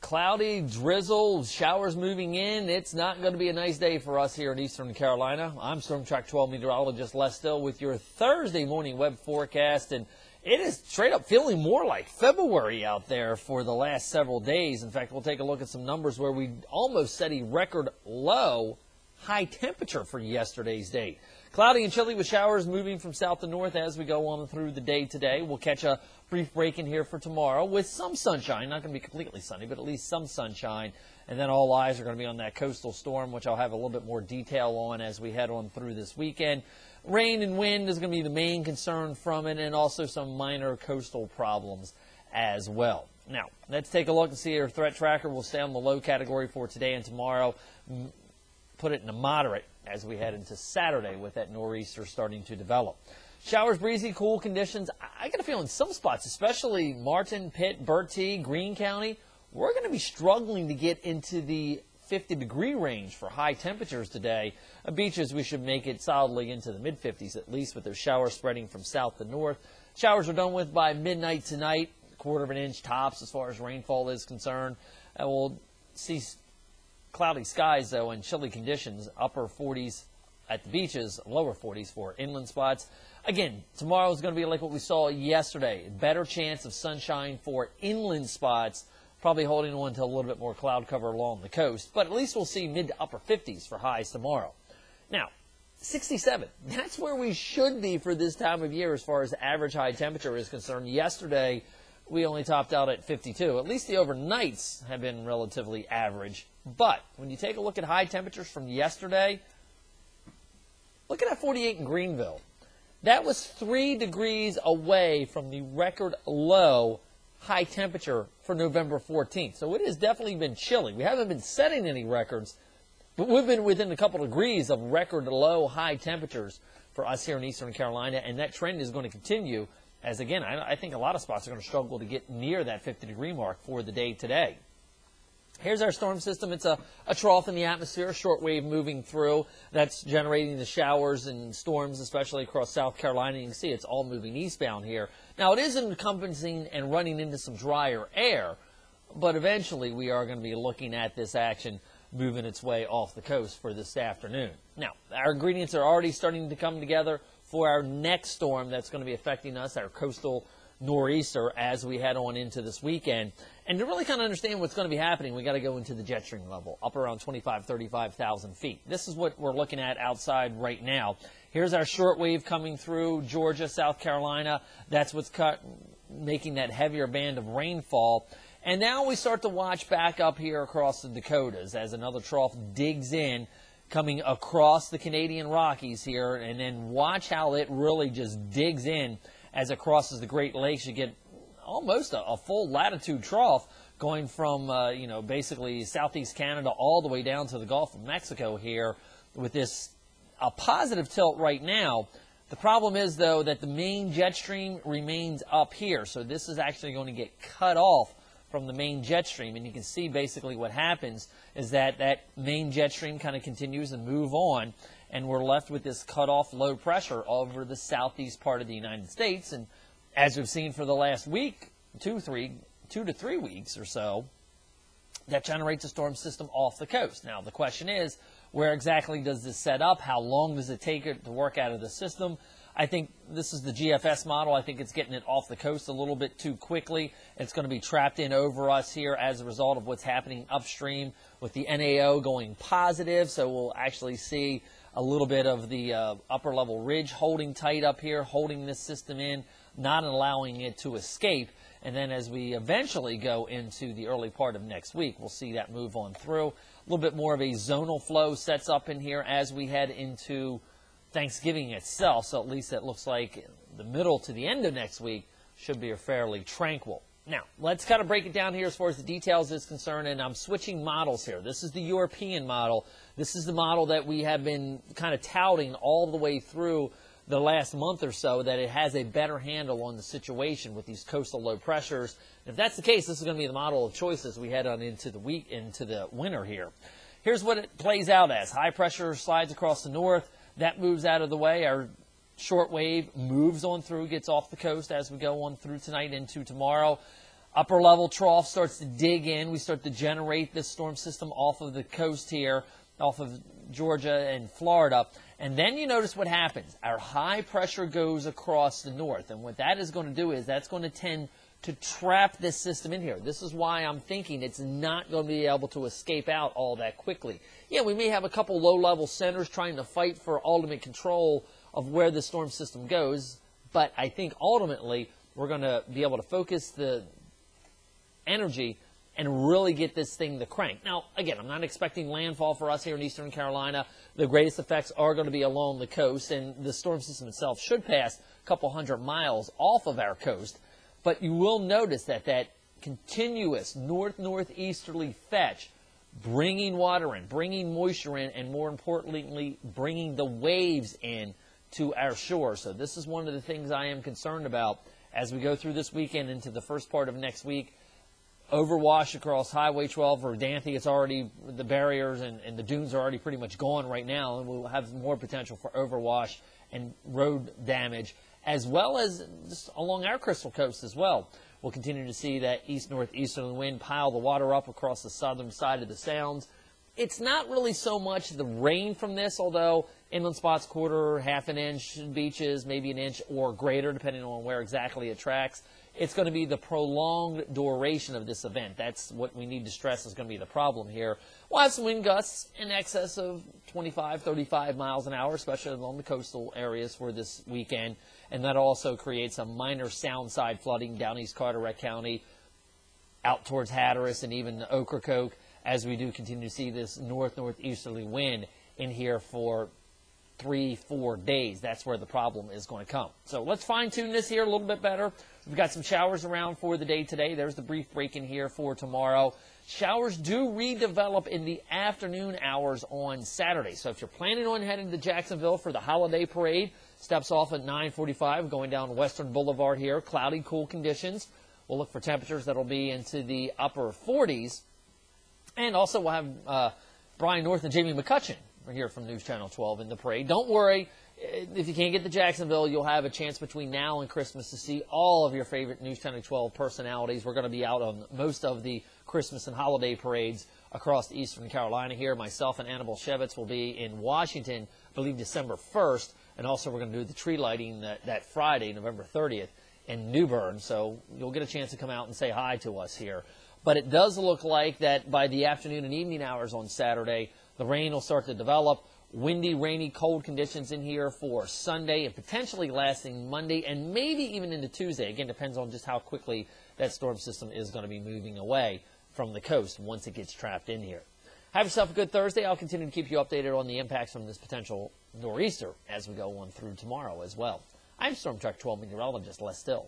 cloudy, drizzle, showers moving in. It's not going to be a nice day for us here in Eastern Carolina. I'm Storm Track 12 meteorologist Les Still with your Thursday morning web forecast, and it is straight up feeling more like February out there for the last several days. In fact, we'll take a look at some numbers where we almost set a record low high temperature for yesterday's date. Cloudy and chilly with showers moving from south to north as we go on through the day today. We'll catch a brief break in here for tomorrow with some sunshine. Not going to be completely sunny, but at least some sunshine. And then all eyes are going to be on that coastal storm, which I'll have a little bit more detail on as we head on through this weekend. Rain and wind is going to be the main concern from it, and also some minor coastal problems as well. Now, let's take a look and see our threat tracker. We'll stay on the low category for today and tomorrow. Put it in a moderate as we head into Saturday with that nor'easter starting to develop. Showers, breezy, cool conditions. I got a feeling some spots, especially Martin, Pitt, Bertie, Greene County, we're going to be struggling to get into the 50-degree range for high temperatures today. Beaches, we should make it solidly into the mid-50s at least, with those showers spreading from south to north. Showers are done with by midnight tonight, quarter of an inch tops as far as rainfall is concerned. And we'll see cloudy skies, though, and chilly conditions, upper 40s at the beaches, lower 40s for inland spots. Again, tomorrow is going to be like what we saw yesterday. Better chance of sunshine for inland spots, probably holding on to a little bit more cloud cover along the coast. But at least we'll see mid to upper 50s for highs tomorrow. Now, 67, that's where we should be for this time of year as far as average high temperature is concerned. Yesterday, we only topped out at 52. At least the overnights have been relatively average. But when you take a look at high temperatures from yesterday, look at that 48 in Greenville. That was 3 degrees away from the record low high temperature for November 14th. So it has definitely been chilly. We haven't been setting any records, but we've been within a couple degrees of record low high temperatures for us here in Eastern Carolina, and that trend is going to continue as, again, I think a lot of spots are going to struggle to get near that 50-degree mark for the day today. Here's our storm system. It's a trough in the atmosphere, a short wave moving through. That's generating the showers and storms, especially across South Carolina. You can see it's all moving eastbound here. Now, it is encompassing and running into some drier air, but eventually we are going to be looking at this action moving its way off the coast for this afternoon. Now, our ingredients are already starting to come together for our next storm that's going to be affecting us, our coastal nor'easter, as we head on into this weekend. And to really kind of understand what's going to be happening, we got to go into the jet stream level, up around 35,000 feet. This is what we're looking at outside right now. Here's our short wave coming through Georgia, South Carolina. That's what's making that heavier band of rainfall. And now we start to watch back up here across the Dakotas as another trough digs in, coming across the Canadian Rockies here, and then watch how it really just digs in as it crosses the Great Lakes. You get almost a full latitude trough going from, basically southeast Canada all the way down to the Gulf of Mexico here with this a positive tilt right now. The problem is, though, that the main jet stream remains up here. So this is actually going to get cut off from the main jet stream. And you can see basically what happens is that that main jet stream kind of continues and move on. And we're left with this cut-off low pressure over the southeast part of the United States. And as we've seen for the last week, 2 to 3 weeks or so, that generates a storm system off the coast. Now, the question is, where exactly does this set up? How long does it take it to work out of the system? I think this is the GFS model. I think it's getting it off the coast a little bit too quickly. It's going to be trapped in over us here as a result of what's happening upstream with the NAO going positive. So we'll actually see a little bit of the upper level ridge holding tight up here, holding this system in, not allowing it to escape. And then as we eventually go into the early part of next week, we'll see that move on through. A little bit more of a zonal flow sets up in here as we head into Thanksgiving itself. So at least it looks like the middle to the end of next week should be fairly tranquil. Now, let's kind of break it down here as far as the details is concerned, and I'm switching models here. This is the European model. This is the model that we have been kind of touting all the way through the last month or so, that it has a better handle on the situation with these coastal low pressures. If that's the case, this is going to be the model of choice as we head on into the winter here. Here's what it plays out as. High pressure slides across the north. That moves out of the way. Our short wave moves on through, gets off the coast as we go on through tonight into tomorrow. upper level trough starts to dig in. We start to generate this storm system off of the coast here, off of Georgia and Florida. And then you notice what happens. Our high pressure goes across the north. And what that is going to do is that's going to tend to trap this system in here. This is why I'm thinking it's not going to be able to escape out all that quickly. Yeah, we may have a couple low-level centers trying to fight for ultimate control of where the storm system goes, but I think ultimately we're going to be able to focus the energy and really get this thing to crank. Now, again, I'm not expecting landfall for us here in eastern Carolina. The greatest effects are going to be along the coast, and the storm system itself should pass a couple hundred miles off of our coast. But you will notice that that continuous northeasterly fetch, bringing water in, bringing moisture in, and more importantly, bringing the waves in to our shore. So this is one of the things I am concerned about as we go through this weekend into the first part of next week. Overwash across Highway 12 or Danthe, it's already, the barriers and the dunes are already pretty much gone right now, and we'll have more potential for overwash and road damage, as well as just along our Crystal Coast as well. We'll continue to see that east-northeasterly wind pile the water up across the southern side of the Sounds. It's not really so much the rain from this, although inland spots quarter, half an inch, beaches maybe an inch or greater, depending on where exactly it tracks. It's going to be the prolonged duration of this event. That's what we need to stress is going to be the problem here. We'll have some wind gusts in excess of 25, 35 miles an hour, especially along the coastal areas for this weekend. And that also creates some minor sound side flooding down East Carteret County, out towards Hatteras and even Ocracoke, as we do continue to see this northeasterly wind in here for 3-4 days. That's where the problem is going to come. So let's fine-tune this here a little bit better. We've got some showers around for the day today. There's the brief break in here for tomorrow. Showers do redevelop in the afternoon hours on Saturday. So if you're planning on heading to Jacksonville for the holiday parade, steps off at 9:45 going down Western Boulevard here. Cloudy, cool conditions. We'll look for temperatures that will be into the upper 40s. And also we'll have Brian North and Jamie McCutcheon here from News Channel 12 in the parade. Don't worry, if you can't get to Jacksonville, you'll have a chance between now and Christmas to see all of your favorite News Channel 12 personalities. We're going to be out on most of the Christmas and holiday parades across eastern Carolina here. Myself and Annabelle Shevitz will be in Washington, I believe December 1st, and also we're going to do the tree lighting that Friday, November 30th, in New Bern. So you'll get a chance to come out and say hi to us here. But it does look like that by the afternoon and evening hours on Saturday, the rain will start to develop. Windy, rainy, cold conditions in here for Sunday and potentially lasting Monday and maybe even into Tuesday. Again, depends on just how quickly that storm system is going to be moving away from the coast once it gets trapped in here. Have yourself a good Thursday. I'll continue to keep you updated on the impacts from this potential nor'easter as we go on through tomorrow as well. I'm Storm Track 12 meteorologist Les Still.